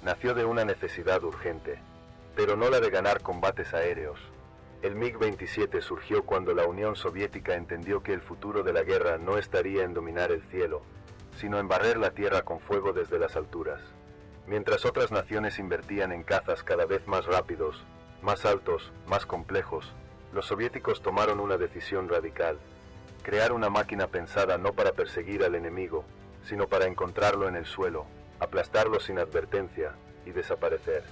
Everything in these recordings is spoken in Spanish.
nació de una necesidad urgente, pero no la de ganar combates aéreos. El MiG-27 surgió cuando la Unión Soviética entendió que el futuro de la guerra no estaría en dominar el cielo, sino en barrer la tierra con fuego desde las alturas. Mientras otras naciones invertían en cazas cada vez más rápidos, más altos, más complejos, los soviéticos tomaron una decisión radical: crear una máquina pensada no para perseguir al enemigo, sino para encontrarlo en el suelo, aplastarlo sin advertencia y desaparecer.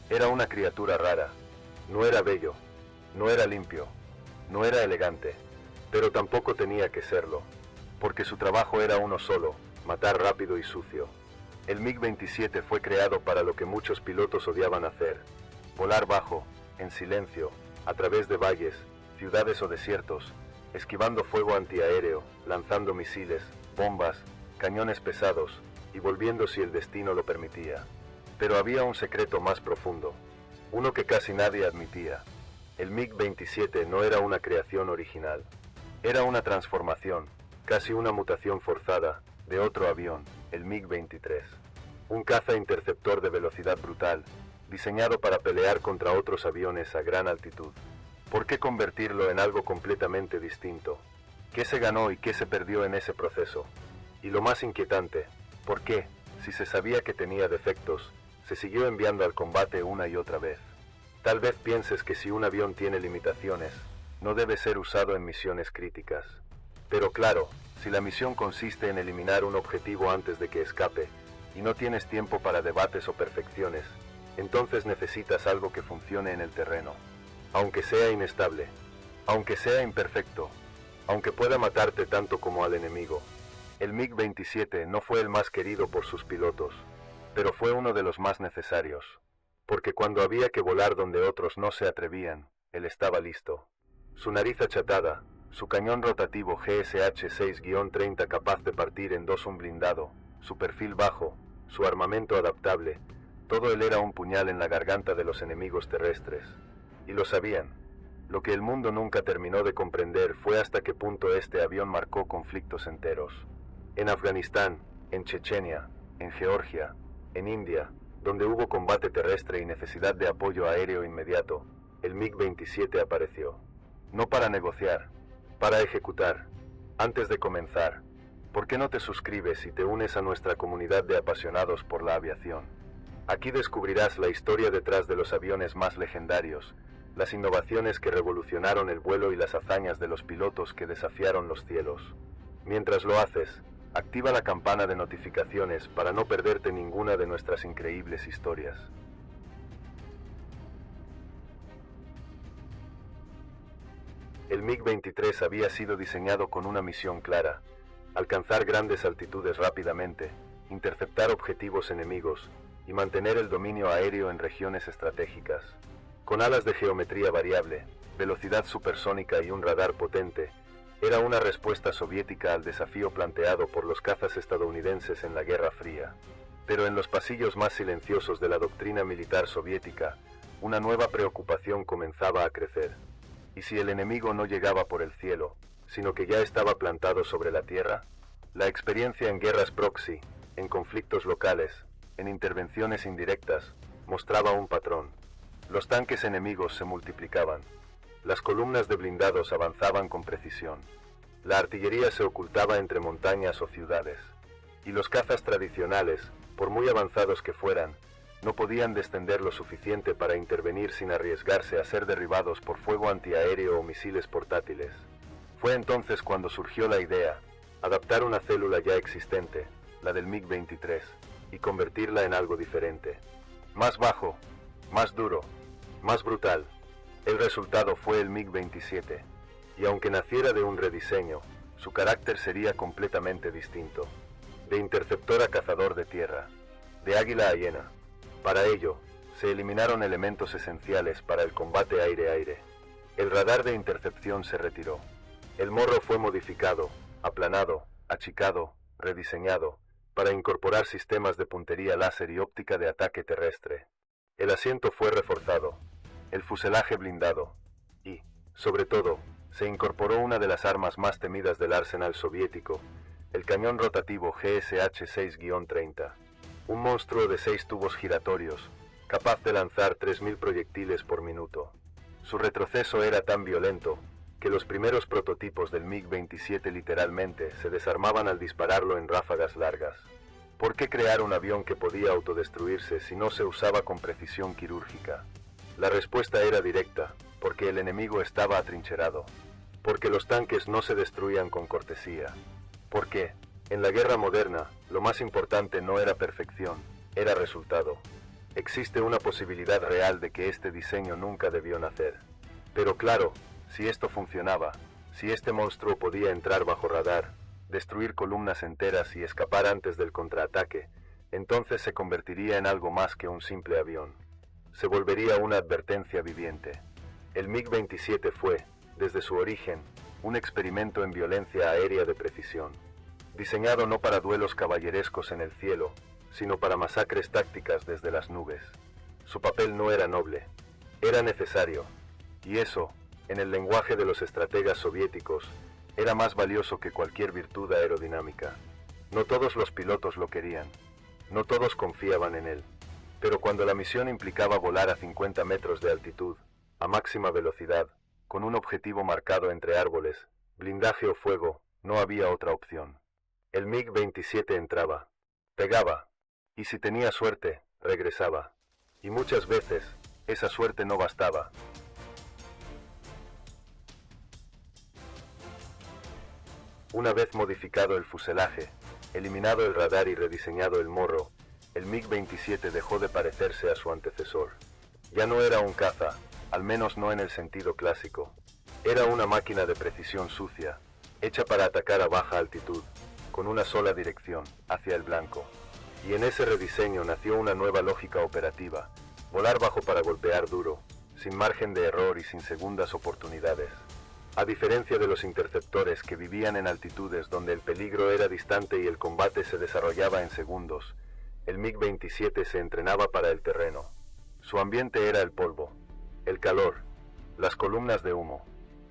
Era una criatura rara. No era bello, no era limpio, no era elegante, pero tampoco tenía que serlo, porque su trabajo era uno solo: matar rápido y sucio. El MiG-27 fue creado para lo que muchos pilotos odiaban hacer: volar bajo, en silencio, a través de valles, ciudades o desiertos, esquivando fuego antiaéreo, lanzando misiles, bombas, cañones pesados, y volviendo si el destino lo permitía. Pero había un secreto más profundo, uno que casi nadie admitía. El MiG-27 no era una creación original. Era una transformación, casi una mutación forzada, de otro avión, el MiG-23. Un caza interceptor de velocidad brutal, diseñado para pelear contra otros aviones a gran altitud. ¿Por qué convertirlo en algo completamente distinto? ¿Qué se ganó y qué se perdió en ese proceso? Y lo más inquietante, ¿por qué, si se sabía que tenía defectos, se siguió enviando al combate una y otra vez? Tal vez pienses que si un avión tiene limitaciones, no debe ser usado en misiones críticas. Pero claro, si la misión consiste en eliminar un objetivo antes de que escape, y no tienes tiempo para debates o perfecciones, entonces necesitas algo que funcione en el terreno. Aunque sea inestable, aunque sea imperfecto, aunque pueda matarte tanto como al enemigo. El MiG-27 no fue el más querido por sus pilotos, pero fue uno de los más necesarios. Porque cuando había que volar donde otros no se atrevían, él estaba listo. Su nariz achatada, su cañón rotativo GSH-6-30 capaz de partir en dos un blindado, su perfil bajo, su armamento adaptable, todo él era un puñal en la garganta de los enemigos terrestres. Y lo sabían. Lo que el mundo nunca terminó de comprender fue hasta qué punto este avión marcó conflictos enteros. En Afganistán, en Chechenia, en Georgia, en India, donde hubo combate terrestre y necesidad de apoyo aéreo inmediato, el MiG-27 apareció. No para negociar, para ejecutar. Antes de comenzar, ¿por qué no te suscribes y te unes a nuestra comunidad de apasionados por la aviación? Aquí descubrirás la historia detrás de los aviones más legendarios, las innovaciones que revolucionaron el vuelo y las hazañas de los pilotos que desafiaron los cielos. Mientras lo haces, activa la campana de notificaciones para no perderte ninguna de nuestras increíbles historias. El MiG-23 había sido diseñado con una misión clara: alcanzar grandes altitudes rápidamente, interceptar objetivos enemigos y mantener el dominio aéreo en regiones estratégicas. Con alas de geometría variable, velocidad supersónica y un radar potente, era una respuesta soviética al desafío planteado por los cazas estadounidenses en la Guerra Fría. Pero en los pasillos más silenciosos de la doctrina militar soviética, una nueva preocupación comenzaba a crecer. ¿Y si el enemigo no llegaba por el cielo, sino que ya estaba plantado sobre la tierra? La experiencia en guerras proxy, en conflictos locales, en intervenciones indirectas, mostraba un patrón. Los tanques enemigos se multiplicaban. Las columnas de blindados avanzaban con precisión. La artillería se ocultaba entre montañas o ciudades. Y los cazas tradicionales, por muy avanzados que fueran, no podían descender lo suficiente para intervenir sin arriesgarse a ser derribados por fuego antiaéreo o misiles portátiles. Fue entonces cuando surgió la idea: adaptar una célula ya existente, la del MiG-23, y convertirla en algo diferente. Más bajo, más duro, más brutal. El resultado fue el MiG-27, y aunque naciera de un rediseño, su carácter sería completamente distinto. De interceptor a cazador de tierra, de águila a hiena. Para ello, se eliminaron elementos esenciales para el combate aire-aire. El radar de intercepción se retiró. El morro fue modificado, aplanado, achicado, rediseñado, para incorporar sistemas de puntería láser y óptica de ataque terrestre. El asiento fue reforzado, el fuselaje blindado, y, sobre todo, se incorporó una de las armas más temidas del arsenal soviético, el cañón rotativo GSH-6-30. Un monstruo de 6 tubos giratorios, capaz de lanzar 3000 proyectiles por minuto. Su retroceso era tan violento que los primeros prototipos del MiG-27 literalmente se desarmaban al dispararlo en ráfagas largas. ¿Por qué crear un avión que podía autodestruirse si no se usaba con precisión quirúrgica? La respuesta era directa, porque el enemigo estaba atrincherado, porque los tanques no se destruían con cortesía, porque, en la guerra moderna, lo más importante no era perfección, era resultado. Existe una posibilidad real de que este diseño nunca debió nacer. Pero claro, si esto funcionaba, si este monstruo podía entrar bajo radar, destruir columnas enteras y escapar antes del contraataque, entonces se convertiría en algo más que un simple avión. Se volvería una advertencia viviente. El MiG-27 fue, desde su origen, un experimento en violencia aérea de precisión. Diseñado no para duelos caballerescos en el cielo, sino para masacres tácticas desde las nubes. Su papel no era noble, era necesario, y eso, en el lenguaje de los estrategas soviéticos, era más valioso que cualquier virtud aerodinámica. No todos los pilotos lo querían, no todos confiaban en él, pero cuando la misión implicaba volar a 50 metros de altitud, a máxima velocidad, con un objetivo marcado entre árboles, blindaje o fuego, no había otra opción. El MiG-27 entraba, pegaba, y si tenía suerte, regresaba. Y muchas veces, esa suerte no bastaba. Una vez modificado el fuselaje, eliminado el radar y rediseñado el morro, el MiG-27 dejó de parecerse a su antecesor. Ya no era un caza, al menos no en el sentido clásico. Era una máquina de precisión sucia, hecha para atacar a baja altitud, con una sola dirección, hacia el blanco. Y en ese rediseño nació una nueva lógica operativa, volar bajo para golpear duro, sin margen de error y sin segundas oportunidades. A diferencia de los interceptores que vivían en altitudes donde el peligro era distante y el combate se desarrollaba en segundos, el MiG-27 se entrenaba para el terreno. Su ambiente era el polvo, el calor, las columnas de humo,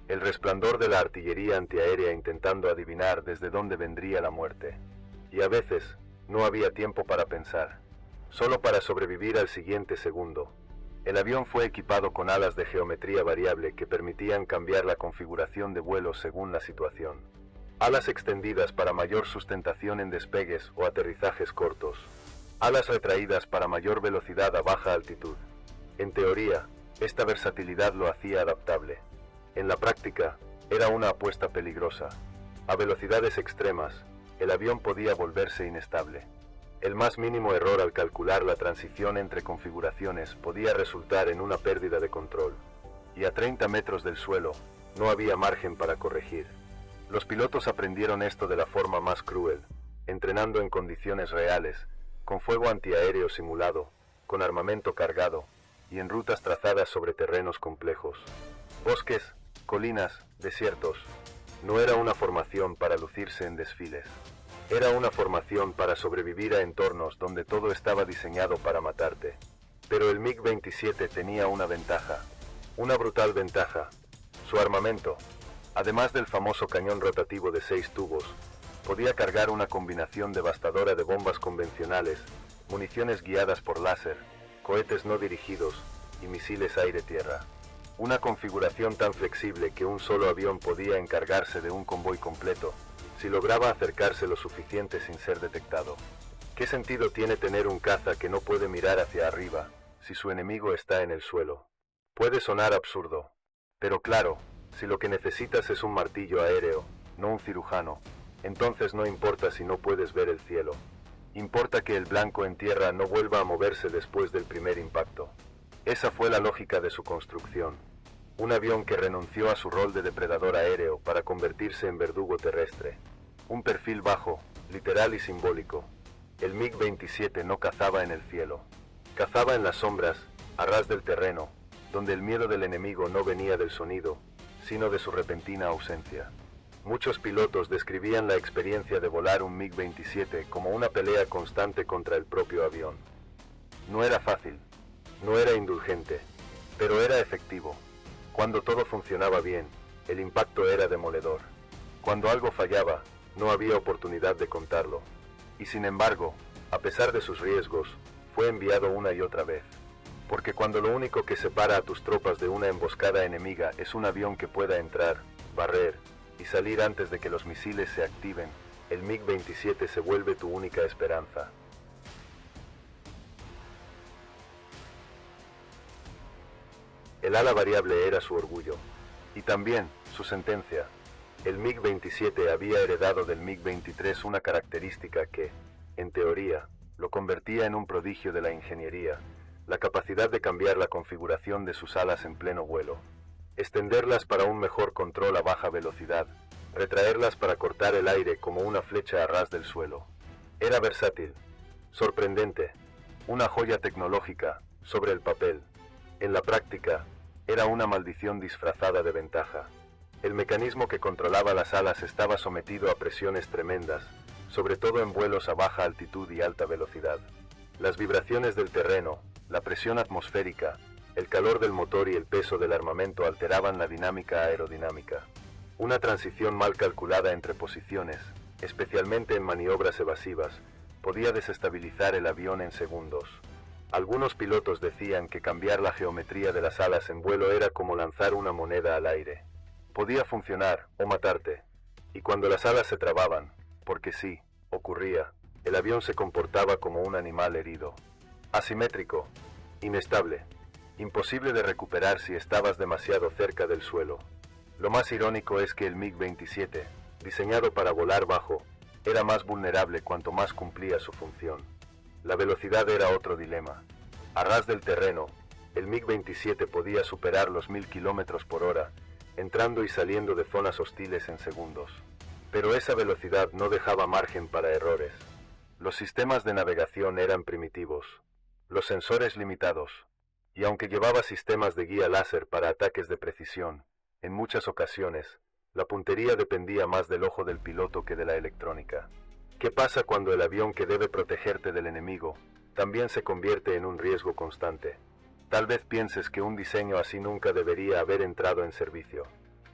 el resplandor de la artillería antiaérea intentando adivinar desde dónde vendría la muerte. Y a veces, no había tiempo para pensar, solo para sobrevivir al siguiente segundo. El avión fue equipado con alas de geometría variable que permitían cambiar la configuración de vuelo según la situación. Alas extendidas para mayor sustentación en despegues o aterrizajes cortos. Alas retraídas para mayor velocidad a baja altitud. En teoría, esta versatilidad lo hacía adaptable. En la práctica, era una apuesta peligrosa. A velocidades extremas, el avión podía volverse inestable. El más mínimo error al calcular la transición entre configuraciones podía resultar en una pérdida de control. Y a 30 metros del suelo, no había margen para corregir. Los pilotos aprendieron esto de la forma más cruel, entrenando en condiciones reales, con fuego antiaéreo simulado, con armamento cargado, y en rutas trazadas sobre terrenos complejos. Bosques, colinas, desiertos. No era una formación para lucirse en desfiles. Era una formación para sobrevivir a entornos donde todo estaba diseñado para matarte. Pero el MiG-27 tenía una ventaja, una brutal ventaja. Su armamento, además del famoso cañón rotativo de 6 tubos, podía cargar una combinación devastadora de bombas convencionales, municiones guiadas por láser, cohetes no dirigidos y misiles aire-tierra. Una configuración tan flexible que un solo avión podía encargarse de un convoy completo, si lograba acercarse lo suficiente sin ser detectado. ¿Qué sentido tiene tener un caza que no puede mirar hacia arriba, si su enemigo está en el suelo? Puede sonar absurdo, pero claro, si lo que necesitas es un martillo aéreo, no un cirujano, entonces no importa si no puedes ver el cielo. Importa que el blanco en tierra no vuelva a moverse después del primer impacto. Esa fue la lógica de su construcción. Un avión que renunció a su rol de depredador aéreo para convertirse en verdugo terrestre. Un perfil bajo, literal y simbólico. El MiG-27 no cazaba en el cielo. Cazaba en las sombras, a ras del terreno, donde el miedo del enemigo no venía del sonido, sino de su repentina ausencia. Muchos pilotos describían la experiencia de volar un MiG-27 como una pelea constante contra el propio avión. No era fácil, no era indulgente, pero era efectivo. Cuando todo funcionaba bien, el impacto era demoledor. Cuando algo fallaba, no había oportunidad de contarlo. Y sin embargo, A pesar de sus riesgos, fue enviado una y otra vez. Porque cuando lo único que separa a tus tropas de una emboscada enemiga es un avión que pueda entrar, barrer y salir antes de que los misiles se activen, el MiG-27 se vuelve tu única esperanza. El ala variable era su orgullo. Y también, su sentencia. El MiG-27 había heredado del MiG-23 una característica que, en teoría, lo convertía en un prodigio de la ingeniería: la capacidad de cambiar la configuración de sus alas en pleno vuelo, extenderlas para un mejor control a baja velocidad, retraerlas para cortar el aire como una flecha a ras del suelo. Era versátil, sorprendente, una joya tecnológica, sobre el papel. En la práctica, era una maldición disfrazada de ventaja. El mecanismo que controlaba las alas estaba sometido a presiones tremendas, sobre todo en vuelos a baja altitud y alta velocidad. Las vibraciones del terreno, la presión atmosférica, el calor del motor y el peso del armamento alteraban la dinámica aerodinámica. Una transición mal calculada entre posiciones, especialmente en maniobras evasivas, podía desestabilizar el avión en segundos. Algunos pilotos decían que cambiar la geometría de las alas en vuelo era como lanzar una moneda al aire. Podía funcionar o matarte. Y cuando las alas se trababan, porque sí, ocurría, el avión se comportaba como un animal herido. Asimétrico, inestable, imposible de recuperar si estabas demasiado cerca del suelo. Lo más irónico es que el MiG-27, diseñado para volar bajo, era más vulnerable cuanto más cumplía su función. La velocidad era otro dilema. A ras del terreno, el MiG-27 podía superar los 1000 km/h, entrando y saliendo de zonas hostiles en segundos. Pero esa velocidad no dejaba margen para errores. Los sistemas de navegación eran primitivos, los sensores limitados, y aunque llevaba sistemas de guía láser para ataques de precisión, en muchas ocasiones, la puntería dependía más del ojo del piloto que de la electrónica. ¿Qué pasa cuando el avión que debe protegerte del enemigo también se convierte en un riesgo constante? Tal vez pienses que un diseño así nunca debería haber entrado en servicio.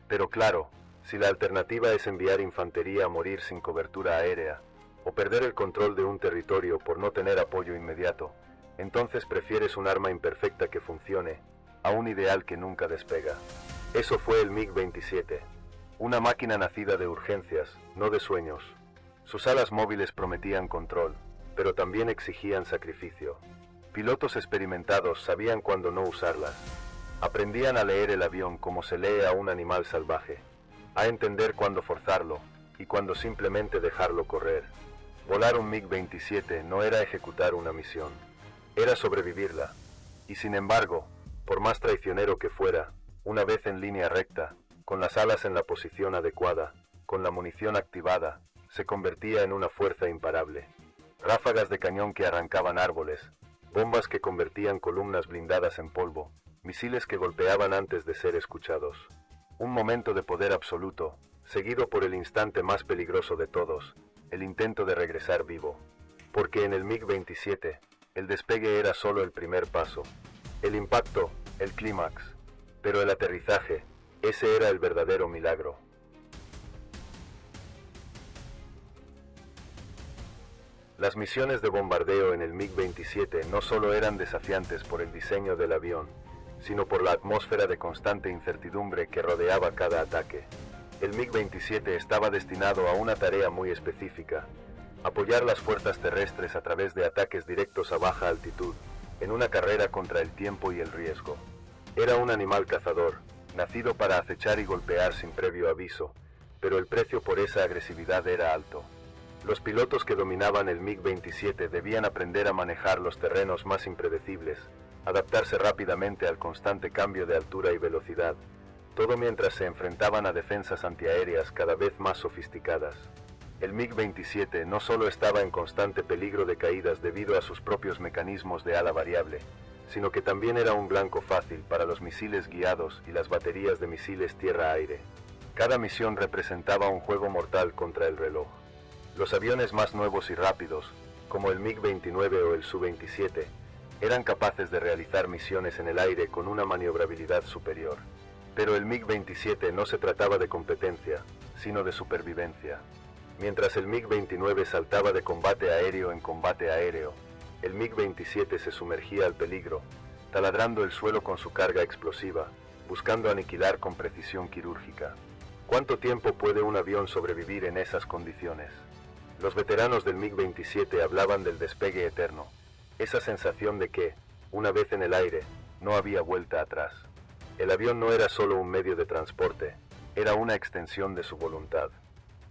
Pero claro, si la alternativa es enviar infantería a morir sin cobertura aérea, o perder el control de un territorio por no tener apoyo inmediato, entonces prefieres un arma imperfecta que funcione, a un ideal que nunca despega. Eso fue el MiG-27, una máquina nacida de urgencias, no de sueños. Sus alas móviles prometían control, pero también exigían sacrificio. Pilotos experimentados sabían cuándo no usarlas. Aprendían a leer el avión como se lee a un animal salvaje, a entender cuándo forzarlo y cuándo simplemente dejarlo correr. Volar un MiG-27 no era ejecutar una misión, era sobrevivirla. Y sin embargo, por más traicionero que fuera, una vez en línea recta, con las alas en la posición adecuada, con la munición activada, se convertía en una fuerza imparable. Ráfagas de cañón que arrancaban árboles, bombas que convertían columnas blindadas en polvo, misiles que golpeaban antes de ser escuchados. Un momento de poder absoluto, seguido por el instante más peligroso de todos, el intento de regresar vivo. Porque en el MiG-27, el despegue era solo el primer paso. El impacto, el clímax. Pero el aterrizaje, ese era el verdadero milagro. Las misiones de bombardeo en el MiG-27 no solo eran desafiantes por el diseño del avión, sino por la atmósfera de constante incertidumbre que rodeaba cada ataque. El MiG-27 estaba destinado a una tarea muy específica: apoyar las fuerzas terrestres a través de ataques directos a baja altitud, en una carrera contra el tiempo y el riesgo. Era un animal cazador, nacido para acechar y golpear sin previo aviso, pero el precio por esa agresividad era alto. Los pilotos que dominaban el MiG-27 debían aprender a manejar los terrenos más impredecibles, adaptarse rápidamente al constante cambio de altura y velocidad, todo mientras se enfrentaban a defensas antiaéreas cada vez más sofisticadas. El MiG-27 no solo estaba en constante peligro de caídas debido a sus propios mecanismos de ala variable, sino que también era un blanco fácil para los misiles guiados y las baterías de misiles tierra-aire. Cada misión representaba un juego mortal contra el reloj. Los aviones más nuevos y rápidos, como el MiG-29 o el Su-27, eran capaces de realizar misiones en el aire con una maniobrabilidad superior. Pero el MiG-27 no se trataba de competencia, sino de supervivencia. Mientras el MiG-29 saltaba de combate aéreo en combate aéreo, el MiG-27 se sumergía al peligro, taladrando el suelo con su carga explosiva, buscando aniquilar con precisión quirúrgica. ¿Cuánto tiempo puede un avión sobrevivir en esas condiciones? Los veteranos del MiG-27 hablaban del despegue eterno, esa sensación de que, una vez en el aire, no había vuelta atrás. El avión no era solo un medio de transporte, era una extensión de su voluntad.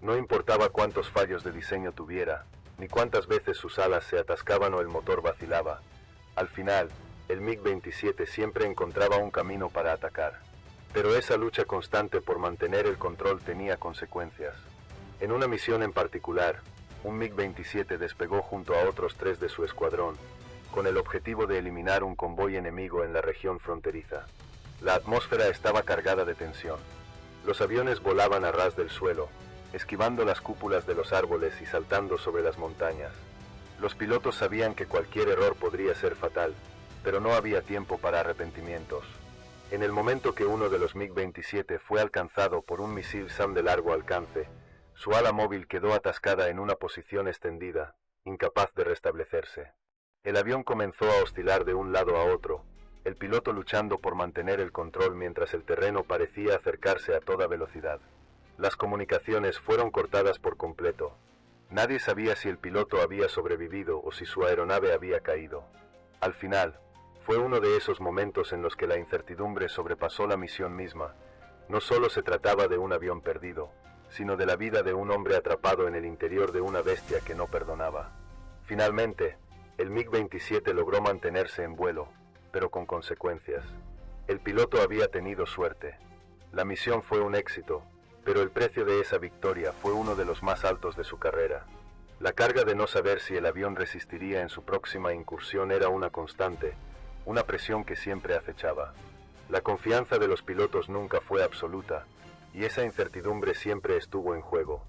No importaba cuántos fallos de diseño tuviera, ni cuántas veces sus alas se atascaban o el motor vacilaba. Al final, el MiG-27 siempre encontraba un camino para atacar. Pero esa lucha constante por mantener el control tenía consecuencias. En una misión en particular, un MiG-27 despegó junto a otros 3 de su escuadrón, con el objetivo de eliminar un convoy enemigo en la región fronteriza. La atmósfera estaba cargada de tensión. Los aviones volaban a ras del suelo, esquivando las cúpulas de los árboles y saltando sobre las montañas. Los pilotos sabían que cualquier error podría ser fatal, pero no había tiempo para arrepentimientos. En el momento que uno de los MiG-27 fue alcanzado por un misil SAM de largo alcance, su ala móvil quedó atascada en una posición extendida, incapaz de restablecerse. El avión comenzó a oscilar de un lado a otro, el piloto luchando por mantener el control mientras el terreno parecía acercarse a toda velocidad. Las comunicaciones fueron cortadas por completo. Nadie sabía si el piloto había sobrevivido o si su aeronave había caído. Al final, fue uno de esos momentos en los que la incertidumbre sobrepasó la misión misma. No solo se trataba de un avión perdido, sino de la vida de un hombre atrapado en el interior de una bestia que no perdonaba. Finalmente, el MiG-27 logró mantenerse en vuelo, pero con consecuencias. El piloto había tenido suerte. La misión fue un éxito, pero el precio de esa victoria fue uno de los más altos de su carrera. La carga de no saber si el avión resistiría en su próxima incursión era una constante, una presión que siempre acechaba. La confianza de los pilotos nunca fue absoluta, y esa incertidumbre siempre estuvo en juego.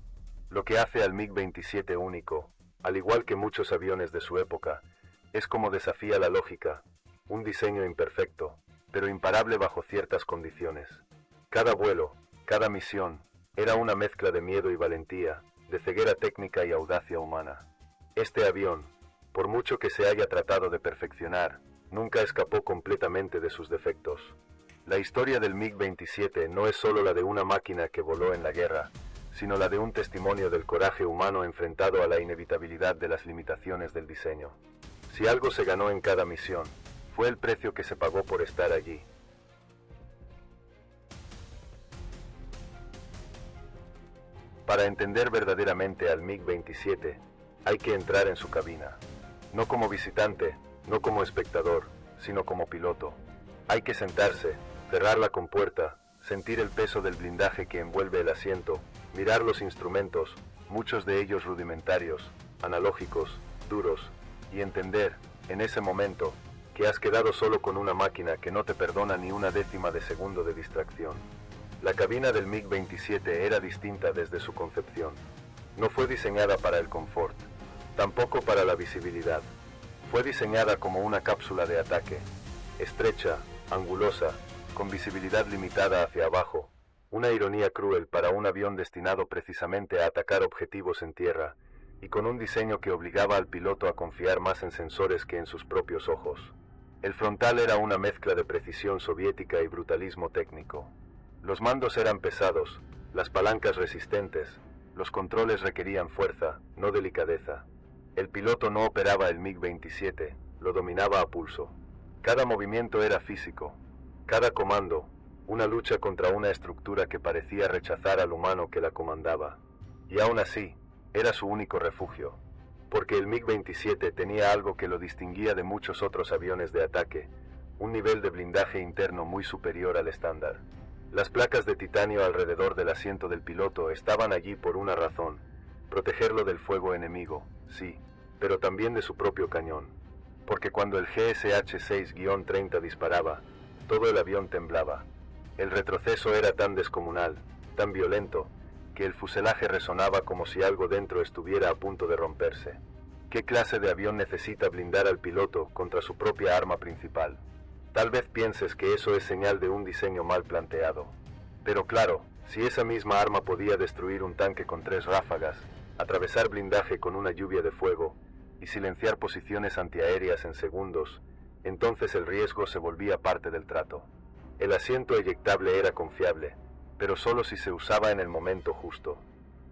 Lo que hace al MiG-27 único, al igual que muchos aviones de su época, es como desafía la lógica, un diseño imperfecto, pero imparable bajo ciertas condiciones. Cada vuelo, cada misión, era una mezcla de miedo y valentía, de ceguera técnica y audacia humana. Este avión, por mucho que se haya tratado de perfeccionar, nunca escapó completamente de sus defectos. La historia del MiG-27 no es solo la de una máquina que voló en la guerra, sino la de un testimonio del coraje humano enfrentado a la inevitabilidad de las limitaciones del diseño. Si algo se ganó en cada misión, fue el precio que se pagó por estar allí. Para entender verdaderamente al MiG-27, hay que entrar en su cabina. No como visitante, no como espectador, sino como piloto. Hay que sentarse, cerrar la compuerta, sentir el peso del blindaje que envuelve el asiento, mirar los instrumentos, muchos de ellos rudimentarios, analógicos, duros, y entender, en ese momento, que has quedado solo con una máquina que no te perdona ni una décima de segundo de distracción. La cabina del MiG-27 era distinta desde su concepción. No fue diseñada para el confort, tampoco para la visibilidad. Fue diseñada como una cápsula de ataque, estrecha, angulosa, con visibilidad limitada hacia abajo, una ironía cruel para un avión destinado precisamente a atacar objetivos en tierra, y con un diseño que obligaba al piloto a confiar más en sensores que en sus propios ojos. El frontal era una mezcla de precisión soviética y brutalismo técnico. Los mandos eran pesados, las palancas resistentes, los controles requerían fuerza, no delicadeza. El piloto no operaba el MiG-27, lo dominaba a pulso. Cada movimiento era físico, cada comando, una lucha contra una estructura que parecía rechazar al humano que la comandaba. Y aún así, era su único refugio, porque el MiG-27 tenía algo que lo distinguía de muchos otros aviones de ataque, un nivel de blindaje interno muy superior al estándar. Las placas de titanio alrededor del asiento del piloto estaban allí por una razón, protegerlo del fuego enemigo, sí, pero también de su propio cañón, porque cuando el GSH-6-30 disparaba, todo el avión temblaba. El retroceso era tan descomunal, tan violento, que el fuselaje resonaba como si algo dentro estuviera a punto de romperse. ¿Qué clase de avión necesita blindar al piloto contra su propia arma principal? Tal vez pienses que eso es señal de un diseño mal planteado. Pero claro, si esa misma arma podía destruir un tanque con 3 ráfagas, atravesar blindaje con una lluvia de fuego y silenciar posiciones antiaéreas en segundos, entonces el riesgo se volvía parte del trato. El asiento eyectable era confiable, pero solo si se usaba en el momento justo.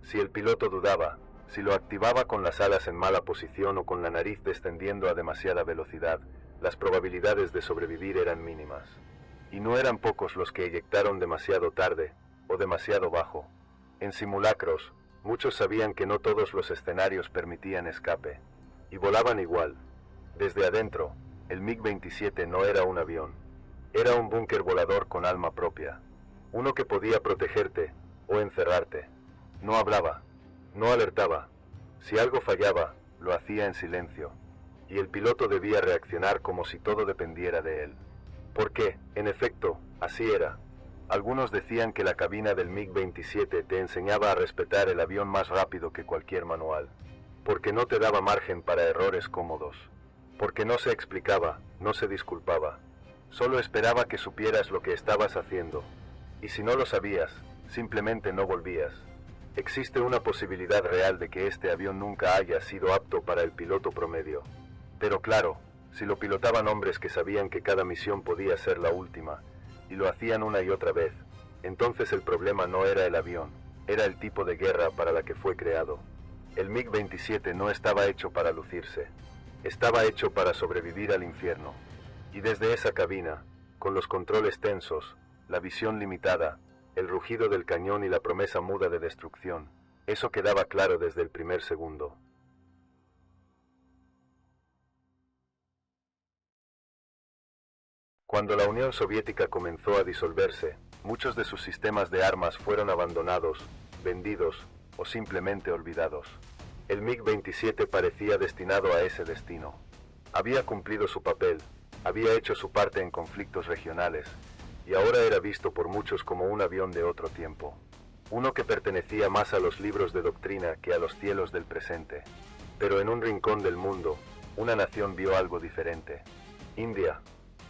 Si el piloto dudaba, si lo activaba con las alas en mala posición o con la nariz descendiendo a demasiada velocidad, las probabilidades de sobrevivir eran mínimas. Y no eran pocos los que eyectaron demasiado tarde o demasiado bajo. En simulacros, muchos sabían que no todos los escenarios permitían escape, y volaban igual. Desde adentro, el MiG-27 no era un avión, era un búnker volador con alma propia, uno que podía protegerte o encerrarte. No hablaba, no alertaba. Si algo fallaba, lo hacía en silencio, y el piloto debía reaccionar como si todo dependiera de él. Porque, en efecto, así era. Algunos decían que la cabina del MiG-27 te enseñaba a respetar el avión más rápido que cualquier manual, porque no te daba margen para errores cómodos, porque no se explicaba, no se disculpaba, solo esperaba que supieras lo que estabas haciendo, y si no lo sabías, simplemente no volvías. Existe una posibilidad real de que este avión nunca haya sido apto para el piloto promedio, pero claro, si lo pilotaban hombres que sabían que cada misión podía ser la última, y lo hacían una y otra vez, entonces el problema no era el avión, era el tipo de guerra para la que fue creado. El MiG-27 no estaba hecho para lucirse, estaba hecho para sobrevivir al infierno. Y desde esa cabina, con los controles tensos, la visión limitada, el rugido del cañón y la promesa muda de destrucción, eso quedaba claro desde el primer segundo. Cuando la Unión Soviética comenzó a disolverse, muchos de sus sistemas de armas fueron abandonados, vendidos o simplemente olvidados. El MiG-27 parecía destinado a ese destino. Había cumplido su papel, había hecho su parte en conflictos regionales, y ahora era visto por muchos como un avión de otro tiempo. Uno que pertenecía más a los libros de doctrina que a los cielos del presente. Pero en un rincón del mundo, una nación vio algo diferente. India.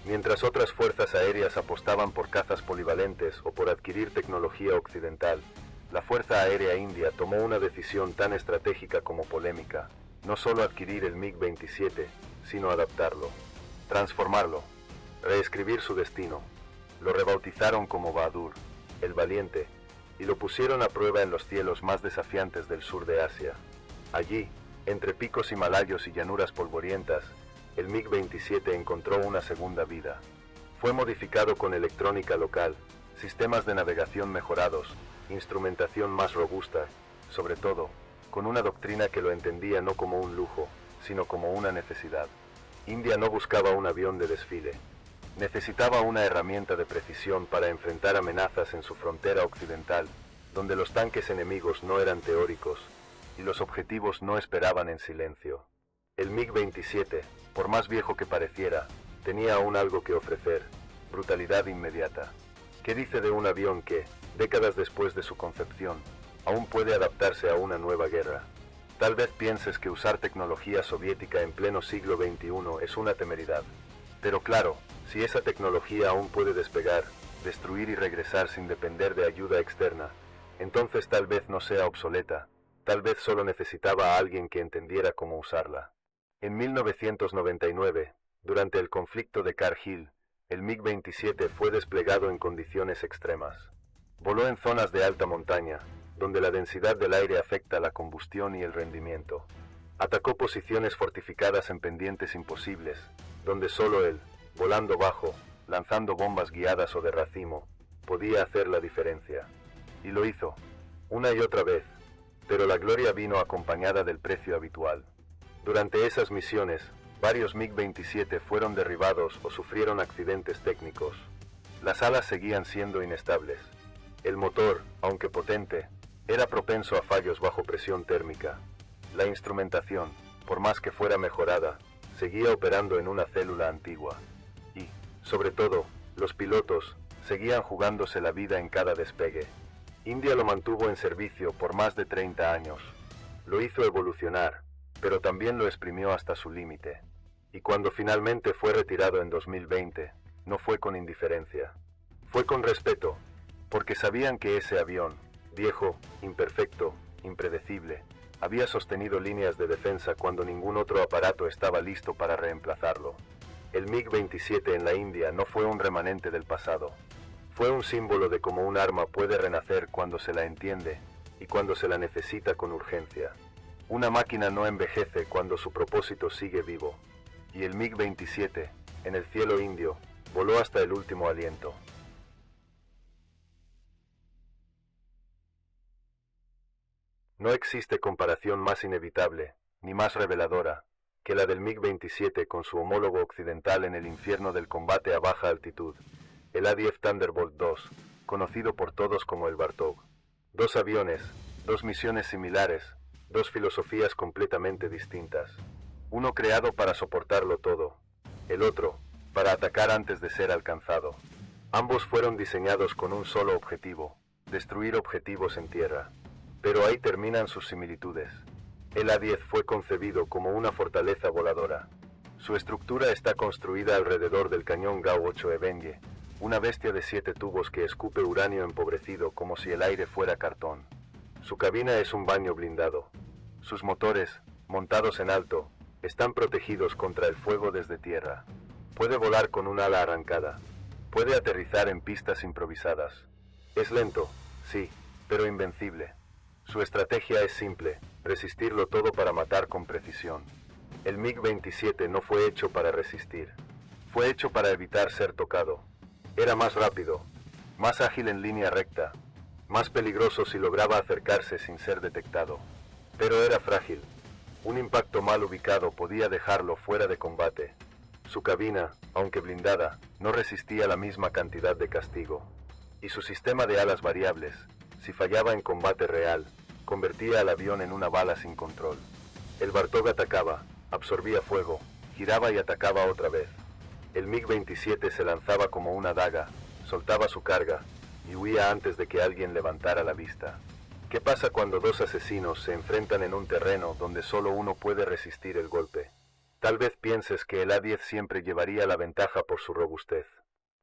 Mientras otras fuerzas aéreas apostaban por cazas polivalentes o por adquirir tecnología occidental, la Fuerza Aérea India tomó una decisión tan estratégica como polémica: no solo adquirir el MiG-27, sino adaptarlo, transformarlo, reescribir su destino. Lo rebautizaron como Bahadur, el valiente, y lo pusieron a prueba en los cielos más desafiantes del sur de Asia. Allí, entre picos himalayos y llanuras polvorientas, el MiG-27 encontró una segunda vida. Fue modificado con electrónica local, sistemas de navegación mejorados, instrumentación más robusta, sobre todo, con una doctrina que lo entendía no como un lujo, sino como una necesidad. India no buscaba un avión de desfile. Necesitaba una herramienta de precisión para enfrentar amenazas en su frontera occidental, donde los tanques enemigos no eran teóricos, y los objetivos no esperaban en silencio. El MiG-27, por más viejo que pareciera, tenía aún algo que ofrecer: brutalidad inmediata. ¿Qué dice de un avión que, décadas después de su concepción, aún puede adaptarse a una nueva guerra? Tal vez pienses que usar tecnología soviética en pleno siglo XXI es una temeridad. Pero claro, si esa tecnología aún puede despegar, destruir y regresar sin depender de ayuda externa, entonces tal vez no sea obsoleta, tal vez solo necesitaba a alguien que entendiera cómo usarla. En 1999, durante el conflicto de Kargil, el MiG-27 fue desplegado en condiciones extremas. Voló en zonas de alta montaña, donde la densidad del aire afecta la combustión y el rendimiento. Atacó posiciones fortificadas en pendientes imposibles, donde solo él, volando bajo, lanzando bombas guiadas o de racimo, podía hacer la diferencia. Y lo hizo, una y otra vez, pero la gloria vino acompañada del precio habitual. Durante esas misiones, varios MiG-27 fueron derribados o sufrieron accidentes técnicos. Las alas seguían siendo inestables. El motor, aunque potente, era propenso a fallos bajo presión térmica. La instrumentación, por más que fuera mejorada, seguía operando en una célula antigua. Y, sobre todo, los pilotos seguían jugándose la vida en cada despegue. India lo mantuvo en servicio por más de 30 años. Lo hizo evolucionar, pero también lo exprimió hasta su límite. Y cuando finalmente fue retirado en 2020, no fue con indiferencia. Fue con respeto, porque sabían que ese avión, viejo, imperfecto, impredecible, Había sostenido líneas de defensa cuando ningún otro aparato estaba listo para reemplazarlo. El MiG-27 en la India no fue un remanente del pasado. Fue un símbolo de cómo un arma puede renacer cuando se la entiende y cuando se la necesita con urgencia. Una máquina no envejece cuando su propósito sigue vivo. Y el MiG-27, en el cielo indio, voló hasta el último aliento. No existe comparación más inevitable, ni más reveladora, que la del MiG-27 con su homólogo occidental en el infierno del combate a baja altitud, el A-10 Thunderbolt II, conocido por todos como el Bartók. Dos aviones, dos misiones similares, dos filosofías completamente distintas. Uno creado para soportarlo todo, el otro, para atacar antes de ser alcanzado. Ambos fueron diseñados con un solo objetivo, destruir objetivos en tierra. Pero ahí terminan sus similitudes. El A-10 fue concebido como una fortaleza voladora. Su estructura está construida alrededor del cañón Gao-8 Evenge, una bestia de 7 tubos que escupe uranio empobrecido como si el aire fuera cartón. Su cabina es un baño blindado. Sus motores, montados en alto, están protegidos contra el fuego desde tierra. Puede volar con un ala arrancada. Puede aterrizar en pistas improvisadas. Es lento, sí, pero invencible. Su estrategia es simple, resistirlo todo para matar con precisión. El MiG-27 no fue hecho para resistir. Fue hecho para evitar ser tocado. Era más rápido, más ágil en línea recta, más peligroso si lograba acercarse sin ser detectado. Pero era frágil. Un impacto mal ubicado podía dejarlo fuera de combate. Su cabina, aunque blindada, no resistía la misma cantidad de castigo. Y su sistema de alas variables, si fallaba en combate real, convertía al avión en una bala sin control. El Bartók atacaba, absorbía fuego, giraba y atacaba otra vez. El MiG-27 se lanzaba como una daga, soltaba su carga y huía antes de que alguien levantara la vista. ¿Qué pasa cuando dos asesinos se enfrentan en un terreno donde solo uno puede resistir el golpe? Tal vez pienses que el A-10 siempre llevaría la ventaja por su robustez.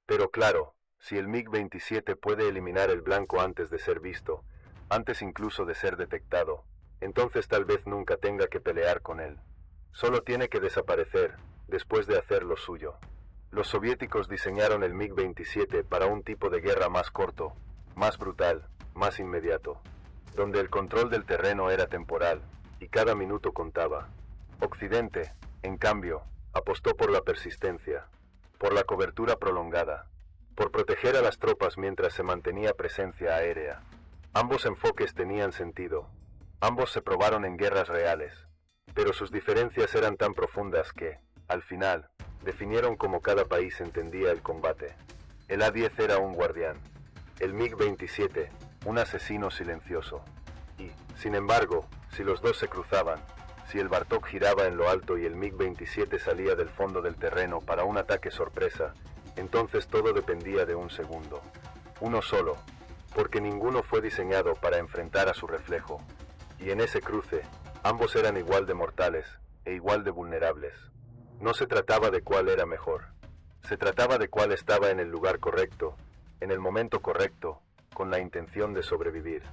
Pero claro, si el MiG-27 puede eliminar el blanco antes de ser visto, antes incluso de ser detectado, entonces tal vez nunca tenga que pelear con él. Solo tiene que desaparecer, después de hacer lo suyo. Los soviéticos diseñaron el MiG-27 para un tipo de guerra más corto, más brutal, más inmediato, donde el control del terreno era temporal, y cada minuto contaba. Occidente, en cambio, apostó por la persistencia, por la cobertura prolongada, por proteger a las tropas mientras se mantenía presencia aérea. Ambos enfoques tenían sentido. Ambos se probaron en guerras reales. Pero sus diferencias eran tan profundas que, al final, definieron cómo cada país entendía el combate. El A-10 era un guardián. El MiG-27, un asesino silencioso. Y, sin embargo, si los dos se cruzaban, si el Bartók giraba en lo alto y el MiG-27 salía del fondo del terreno para un ataque sorpresa, entonces todo dependía de un segundo. Uno solo, porque ninguno fue diseñado para enfrentar a su reflejo. Y en ese cruce, ambos eran igual de mortales e igual de vulnerables. No se trataba de cuál era mejor. Se trataba de cuál estaba en el lugar correcto, en el momento correcto, con la intención de sobrevivir.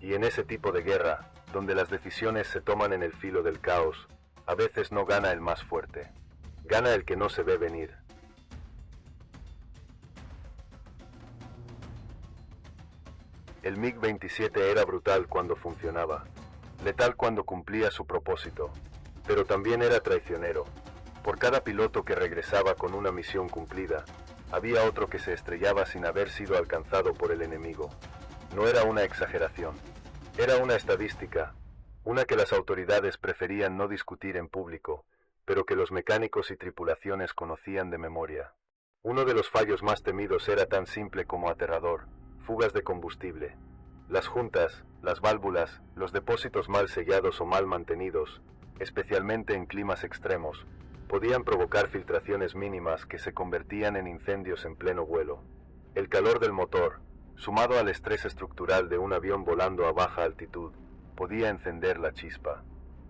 Y en ese tipo de guerra, donde las decisiones se toman en el filo del caos, a veces no gana el más fuerte. Gana el que no se ve venir. El MiG-27 era brutal cuando funcionaba, letal cuando cumplía su propósito, pero también era traicionero. Por cada piloto que regresaba con una misión cumplida, había otro que se estrellaba sin haber sido alcanzado por el enemigo. No era una exageración, era una estadística, una que las autoridades preferían no discutir en público, pero que los mecánicos y tripulaciones conocían de memoria. Uno de los fallos más temidos era tan simple como aterrador: fugas de combustible. Las juntas, las válvulas, los depósitos mal sellados o mal mantenidos, especialmente en climas extremos, podían provocar filtraciones mínimas que se convertían en incendios en pleno vuelo. El calor del motor, sumado al estrés estructural de un avión volando a baja altitud, podía encender la chispa.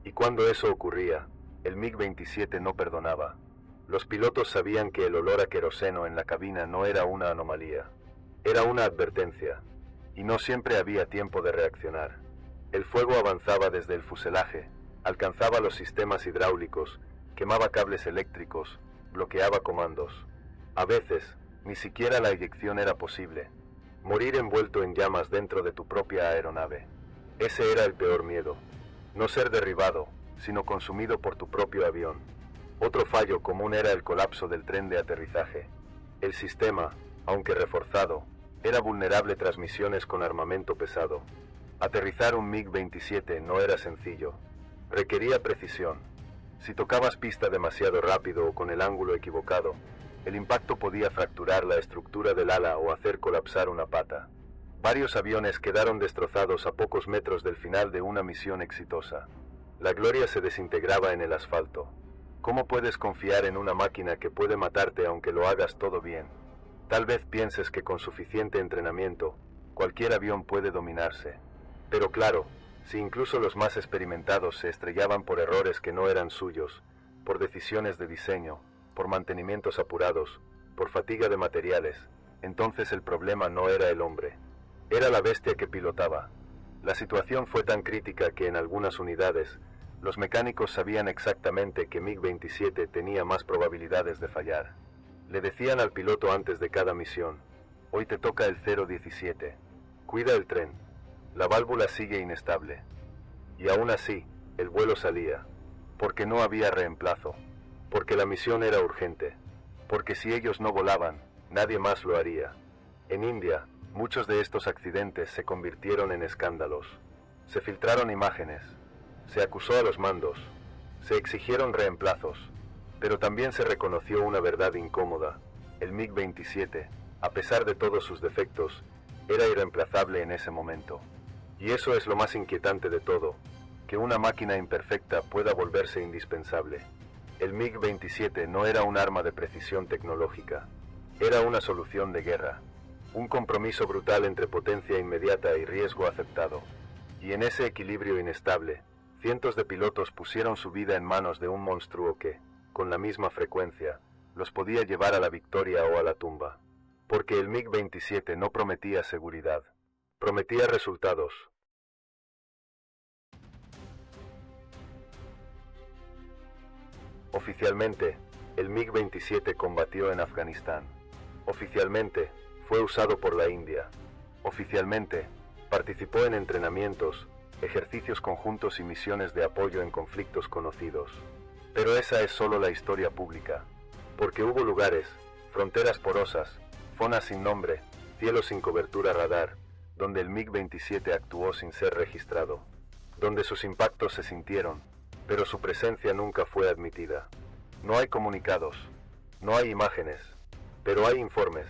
Y cuando eso ocurría, el MiG-27 no perdonaba. Los pilotos sabían que el olor a queroseno en la cabina no era una anomalía. Era una advertencia, y no siempre había tiempo de reaccionar. El fuego avanzaba desde el fuselaje, alcanzaba los sistemas hidráulicos, quemaba cables eléctricos, bloqueaba comandos. A veces, ni siquiera la eyección era posible. Morir envuelto en llamas dentro de tu propia aeronave. Ese era el peor miedo. No ser derribado, sino consumido por tu propio avión. Otro fallo común era el colapso del tren de aterrizaje. El sistema, aunque reforzado, era vulnerable a transmisiones con armamento pesado. Aterrizar un MiG-27 no era sencillo. Requería precisión. Si tocabas pista demasiado rápido o con el ángulo equivocado, el impacto podía fracturar la estructura del ala o hacer colapsar una pata. Varios aviones quedaron destrozados a pocos metros del final de una misión exitosa. La gloria se desintegraba en el asfalto. ¿Cómo puedes confiar en una máquina que puede matarte aunque lo hagas todo bien? Tal vez pienses que con suficiente entrenamiento, cualquier avión puede dominarse. Pero claro, si incluso los más experimentados se estrellaban por errores que no eran suyos, por decisiones de diseño, por mantenimientos apurados, por fatiga de materiales, entonces el problema no era el hombre. Era la bestia que pilotaba. La situación fue tan crítica que en algunas unidades, los mecánicos sabían exactamente que MiG-27 tenía más probabilidades de fallar. Le decían al piloto antes de cada misión: hoy te toca el 017. Cuida el tren. La válvula sigue inestable. Y aún así, el vuelo salía. Porque no había reemplazo. Porque la misión era urgente. Porque si ellos no volaban, nadie más lo haría. En India, muchos de estos accidentes se convirtieron en escándalos. Se filtraron imágenes. Se acusó a los mandos. Se exigieron reemplazos. Pero también se reconoció una verdad incómoda. El MiG-27, a pesar de todos sus defectos, era irreemplazable en ese momento. Y eso es lo más inquietante de todo, que una máquina imperfecta pueda volverse indispensable. El MiG-27 no era un arma de precisión tecnológica, era una solución de guerra, un compromiso brutal entre potencia inmediata y riesgo aceptado. Y en ese equilibrio inestable, cientos de pilotos pusieron su vida en manos de un monstruo que, con la misma frecuencia, los podía llevar a la victoria o a la tumba. Porque el MiG-27 no prometía seguridad, prometía resultados. Oficialmente, el MiG-27 combatió en Afganistán. Oficialmente, fue usado por la India. Oficialmente, participó en entrenamientos, ejercicios conjuntos y misiones de apoyo en conflictos conocidos. Pero esa es solo la historia pública. Porque hubo lugares, fronteras porosas, zonas sin nombre, cielos sin cobertura radar, donde el MiG-27 actuó sin ser registrado. Donde sus impactos se sintieron, pero su presencia nunca fue admitida. No hay comunicados, no hay imágenes, pero hay informes.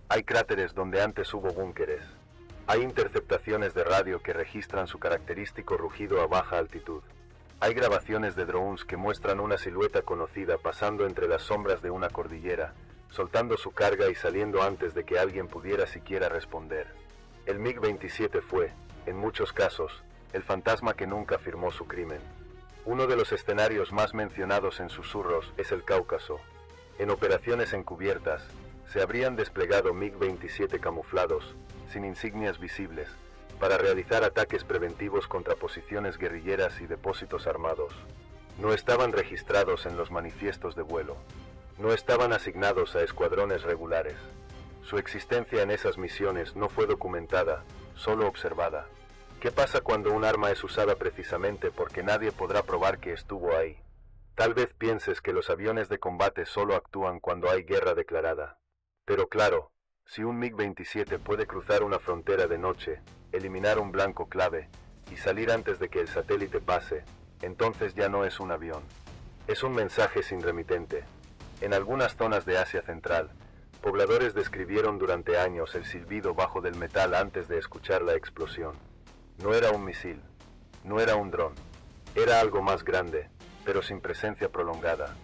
Hay cráteres donde antes hubo búnkeres. Hay interceptaciones de radio que registran su característico rugido a baja altitud. Hay grabaciones de drones que muestran una silueta conocida pasando entre las sombras de una cordillera, soltando su carga y saliendo antes de que alguien pudiera siquiera responder. El MiG-27 fue, en muchos casos, el fantasma que nunca firmó su crimen. Uno de los escenarios más mencionados en susurros es el Cáucaso. En operaciones encubiertas, se habrían desplegado MiG-27 camuflados, sin insignias visibles, para realizar ataques preventivos contra posiciones guerrilleras y depósitos armados. No estaban registrados en los manifiestos de vuelo. No estaban asignados a escuadrones regulares. Su existencia en esas misiones no fue documentada, solo observada. ¿Qué pasa cuando un arma es usada precisamente porque nadie podrá probar que estuvo ahí? Tal vez pienses que los aviones de combate solo actúan cuando hay guerra declarada. Pero claro, si un MiG-27 puede cruzar una frontera de noche, eliminar un blanco clave y salir antes de que el satélite pase, entonces ya no es un avión. Es un mensaje sin remitente. En algunas zonas de Asia Central, pobladores describieron durante años el silbido bajo del metal antes de escuchar la explosión. No era un misil, no era un dron, era algo más grande, pero sin presencia prolongada.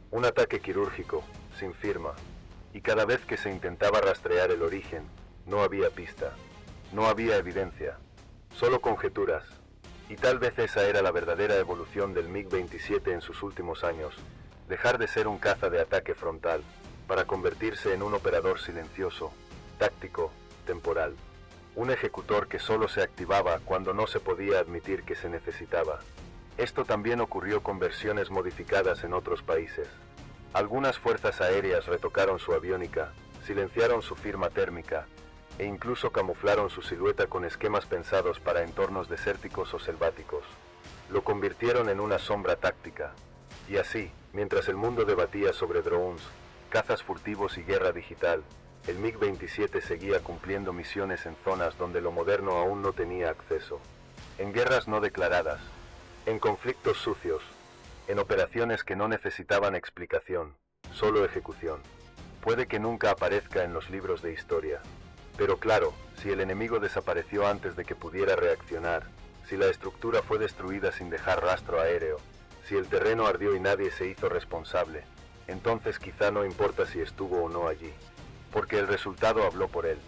Un ataque quirúrgico, sin firma. Y cada vez que se intentaba rastrear el origen, no había pista, no había evidencia, solo conjeturas. Y tal vez esa era la verdadera evolución del MiG-27 en sus últimos años, dejar de ser un caza de ataque frontal, para convertirse en un operador silencioso, táctico, temporal. un ejecutor que solo se activaba cuando no se podía admitir que se necesitaba. Esto también ocurrió con versiones modificadas en otros países. Algunas fuerzas aéreas retocaron su aviónica, silenciaron su firma térmica, e incluso camuflaron su silueta con esquemas pensados para entornos desérticos o selváticos. Lo convirtieron en una sombra táctica. Y así, mientras el mundo debatía sobre drones, cazas furtivos y guerra digital, el MiG-27 seguía cumpliendo misiones en zonas donde lo moderno aún no tenía acceso. En guerras no declaradas, en conflictos sucios, en operaciones que no necesitaban explicación, solo ejecución. Puede que nunca aparezca en los libros de historia. Pero claro, si el enemigo desapareció antes de que pudiera reaccionar, si la estructura fue destruida sin dejar rastro aéreo, si el terreno ardió y nadie se hizo responsable, entonces quizá no importa si estuvo o no allí, porque el resultado habló por él.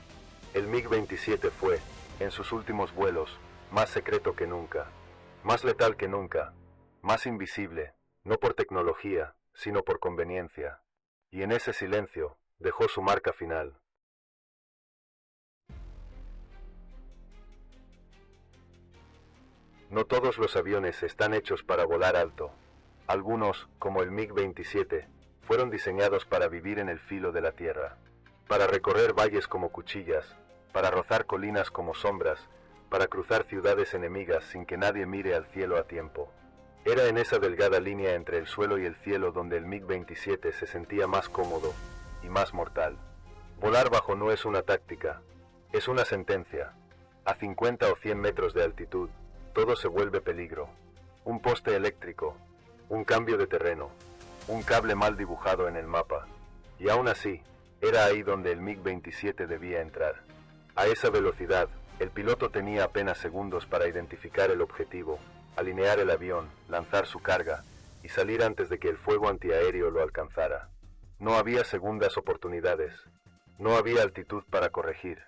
El MiG-27 fue, en sus últimos vuelos, más secreto que nunca, más letal que nunca, más invisible, no por tecnología, sino por conveniencia. Y en ese silencio, dejó su marca final. No todos los aviones están hechos para volar alto. Algunos, como el MiG-27, fueron diseñados para vivir en el filo de la tierra, para recorrer valles como cuchillas, para rozar colinas como sombras, para cruzar ciudades enemigas sin que nadie mire al cielo a tiempo. Era en esa delgada línea entre el suelo y el cielo donde el MiG-27 se sentía más cómodo y más mortal. Volar bajo no es una táctica, es una sentencia. A 50 o 100 metros de altitud, todo se vuelve peligro. Un poste eléctrico, un cambio de terreno, un cable mal dibujado en el mapa. Y aún así, era ahí donde el MiG-27 debía entrar. A esa velocidad, el piloto tenía apenas segundos para identificar el objetivo, alinear el avión, lanzar su carga y salir antes de que el fuego antiaéreo lo alcanzara. No había segundas oportunidades. No había altitud para corregir.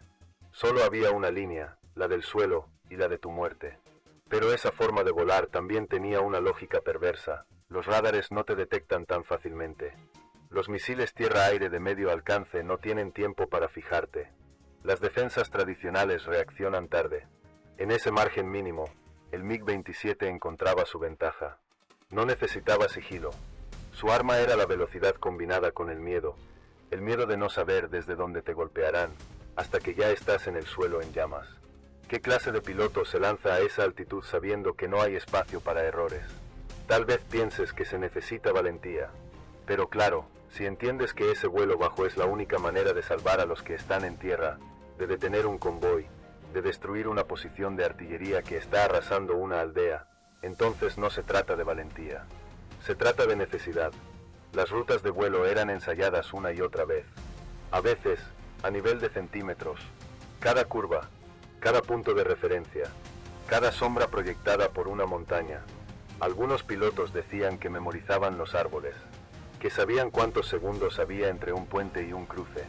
Solo había una línea, la del suelo y la de tu muerte. Pero esa forma de volar también tenía una lógica perversa. Los radares no te detectan tan fácilmente. Los misiles tierra-aire de medio alcance no tienen tiempo para fijarte. Las defensas tradicionales reaccionan tarde. En ese margen mínimo, el MiG-27 encontraba su ventaja. No necesitaba sigilo. Su arma era la velocidad combinada con el miedo de no saber desde dónde te golpearán, hasta que ya estás en el suelo en llamas. ¿Qué clase de piloto se lanza a esa altitud sabiendo que no hay espacio para errores? Tal vez pienses que se necesita valentía. Pero claro, si entiendes que ese vuelo bajo es la única manera de salvar a los que están en tierra, de detener un convoy, de destruir una posición de artillería que está arrasando una aldea, entonces no se trata de valentía. Se trata de necesidad. Las rutas de vuelo eran ensayadas una y otra vez. A veces, a nivel de centímetros. Cada curva, cada punto de referencia, cada sombra proyectada por una montaña. Algunos pilotos decían que memorizaban los árboles, que sabían cuántos segundos había entre un puente y un cruce,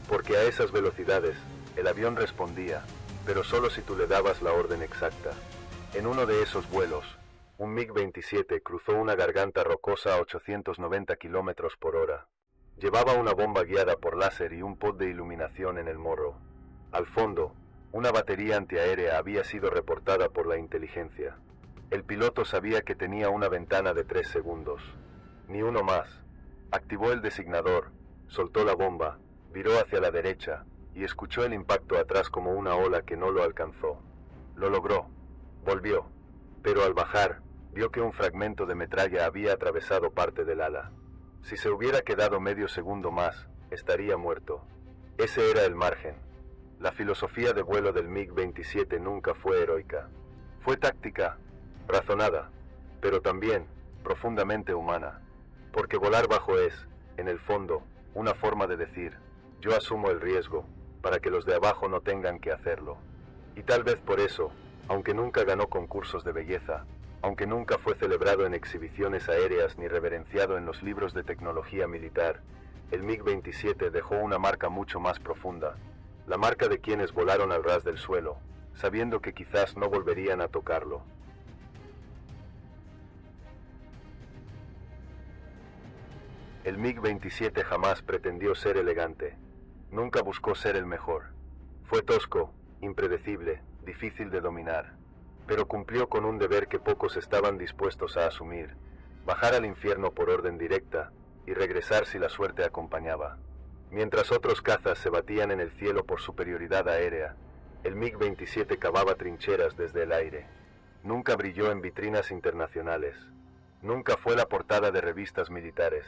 porque a esas velocidades, el avión respondía, pero solo si tú le dabas la orden exacta. En uno de esos vuelos, un MiG-27 cruzó una garganta rocosa a 890 km por hora. Llevaba una bomba guiada por láser y un pod de iluminación en el morro. Al fondo, una batería antiaérea había sido reportada por la inteligencia. El piloto sabía que tenía una ventana de 3 segundos. Ni uno más. Activó el designador, soltó la bomba, viró hacia la derecha y escuchó el impacto atrás como una ola que no lo alcanzó. Lo logró. Volvió. Pero al bajar, vio que un fragmento de metralla había atravesado parte del ala. Si se hubiera quedado medio segundo más, estaría muerto. Ese era el margen. La filosofía de vuelo del MiG-27 nunca fue heroica. Fue táctica, razonada, pero también profundamente humana. Porque volar bajo es, en el fondo, una forma de decir, yo asumo el riesgo, para que los de abajo no tengan que hacerlo. Y tal vez por eso, aunque nunca ganó concursos de belleza, aunque nunca fue celebrado en exhibiciones aéreas ni reverenciado en los libros de tecnología militar, el MiG-27 dejó una marca mucho más profunda, la marca de quienes volaron al ras del suelo, sabiendo que quizás no volverían a tocarlo. El MiG-27 jamás pretendió ser elegante, nunca buscó ser el mejor. Fue tosco, impredecible, difícil de dominar. Pero cumplió con un deber que pocos estaban dispuestos a asumir: bajar al infierno por orden directa y regresar si la suerte acompañaba. Mientras otros cazas se batían en el cielo por superioridad aérea, el MiG-27 cavaba trincheras desde el aire. Nunca brilló en vitrinas internacionales. Nunca fue la portada de revistas militares.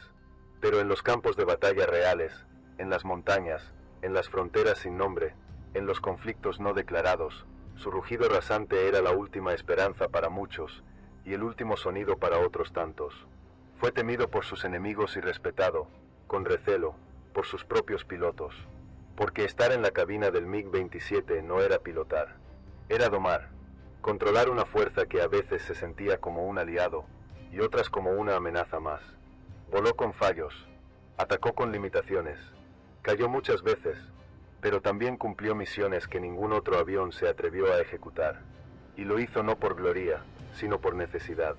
Pero en los campos de batalla reales, en las montañas, en las fronteras sin nombre, en los conflictos no declarados, su rugido rasante era la última esperanza para muchos y el último sonido para otros tantos. Fue temido por sus enemigos y respetado, con recelo, por sus propios pilotos. Porque estar en la cabina del MiG-27 no era pilotar, era domar, controlar una fuerza que a veces se sentía como un aliado y otras como una amenaza más. Voló con fallos, atacó con limitaciones, cayó muchas veces, pero también cumplió misiones que ningún otro avión se atrevió a ejecutar. Y lo hizo no por gloria, sino por necesidad,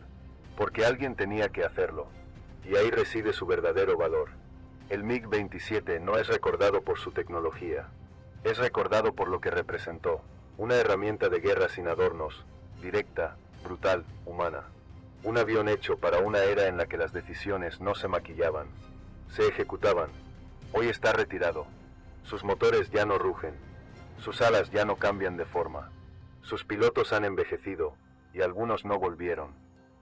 porque alguien tenía que hacerlo, y ahí reside su verdadero valor. El MiG-27 no es recordado por su tecnología, es recordado por lo que representó: una herramienta de guerra sin adornos, directa, brutal, humana. Un avión hecho para una era en la que las decisiones no se maquillaban, se ejecutaban. Hoy está retirado. Sus motores ya no rugen, sus alas ya no cambian de forma, sus pilotos han envejecido y algunos no volvieron,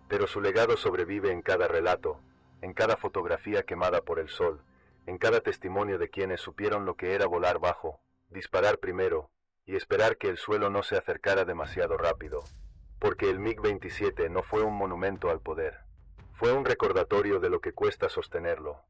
pero su legado sobrevive en cada relato, en cada fotografía quemada por el sol, en cada testimonio de quienes supieron lo que era volar bajo, disparar primero y esperar que el suelo no se acercara demasiado rápido. Porque el MiG-27 no fue un monumento al poder, fue un recordatorio de lo que cuesta sostenerlo.